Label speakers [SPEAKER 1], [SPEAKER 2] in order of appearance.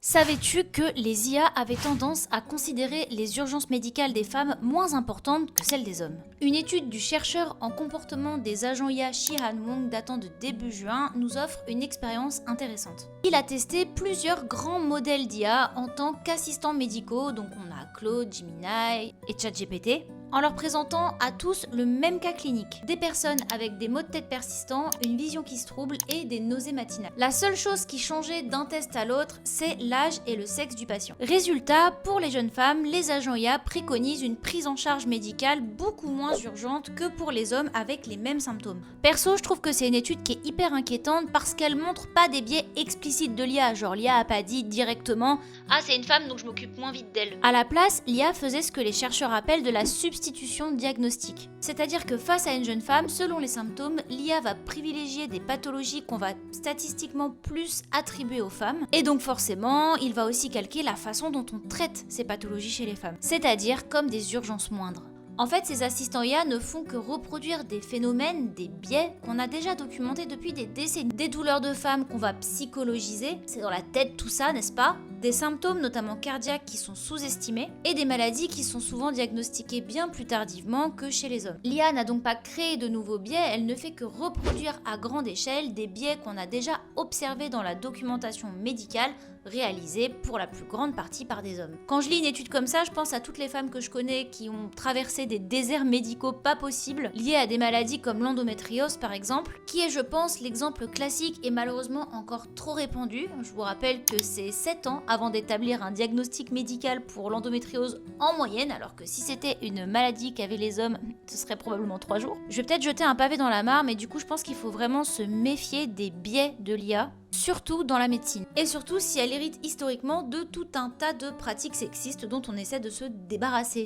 [SPEAKER 1] Savais-tu que les IA avaient tendance à considérer les urgences médicales des femmes moins importantes que celles des hommes? Une étude du chercheur en comportement des agents IA Shi-Han Wong datant de début juin nous offre une expérience intéressante. Il a testé plusieurs grands modèles d'IA en tant qu'assistants médicaux, donc on a Claude, Gemini et ChatGPT, en leur présentant à tous le même cas clinique. Des personnes avec des maux de tête persistants, une vision qui se trouble et des nausées matinales. La seule chose qui changeait d'un test à l'autre, c'est l'âge et le sexe du patient. Résultat, pour les jeunes femmes, les agents IA préconisent une prise en charge médicale beaucoup moins urgente que pour les hommes avec les mêmes symptômes. Perso, je trouve que c'est une étude qui est hyper inquiétante parce qu'elle montre pas des biais explicites de l'IA, genre l'IA a pas dit directement « Ah, c'est une femme donc je m'occupe moins vite d'elle ». À la place, l'IA faisait ce que les chercheurs appellent de la substitution diagnostique. C'est-à-dire que face à une jeune femme, selon les symptômes, l'IA va privilégier des pathologies qu'on va statistiquement plus attribuer aux femmes, et donc forcément, il va aussi calquer la façon dont on traite ces pathologies chez les femmes, c'est-à-dire comme des urgences moindres. En fait, ces assistants IA ne font que reproduire des phénomènes, des biais qu'on a déjà documentés depuis des décennies. Des douleurs de femmes qu'on va psychologiser, c'est dans la tête tout ça, n'est-ce pas? Des symptômes, notamment cardiaques, qui sont sous-estimés, et des maladies qui sont souvent diagnostiquées bien plus tardivement que chez les hommes. L'IA n'a donc pas créé de nouveaux biais, elle ne fait que reproduire à grande échelle des biais qu'on a déjà observés dans la documentation médicale, réalisée pour la plus grande partie par des hommes. Quand je lis une étude comme ça, je pense à toutes les femmes que je connais qui ont traversé des déserts médicaux pas possibles, liés à des maladies comme l'endométriose par exemple, qui est je pense l'exemple classique et malheureusement encore trop répandu. Je vous rappelle que c'est 7 ans avant d'établir un diagnostic médical pour l'endométriose en moyenne, alors que si c'était une maladie qu'avaient les hommes, ce serait probablement 3 jours. Je vais peut-être jeter un pavé dans la mare, mais du coup je pense qu'il faut vraiment se méfier des biais de l'IA, surtout dans la médecine. Et surtout si elle hérite historiquement de tout un tas de pratiques sexistes dont on essaie de se débarrasser.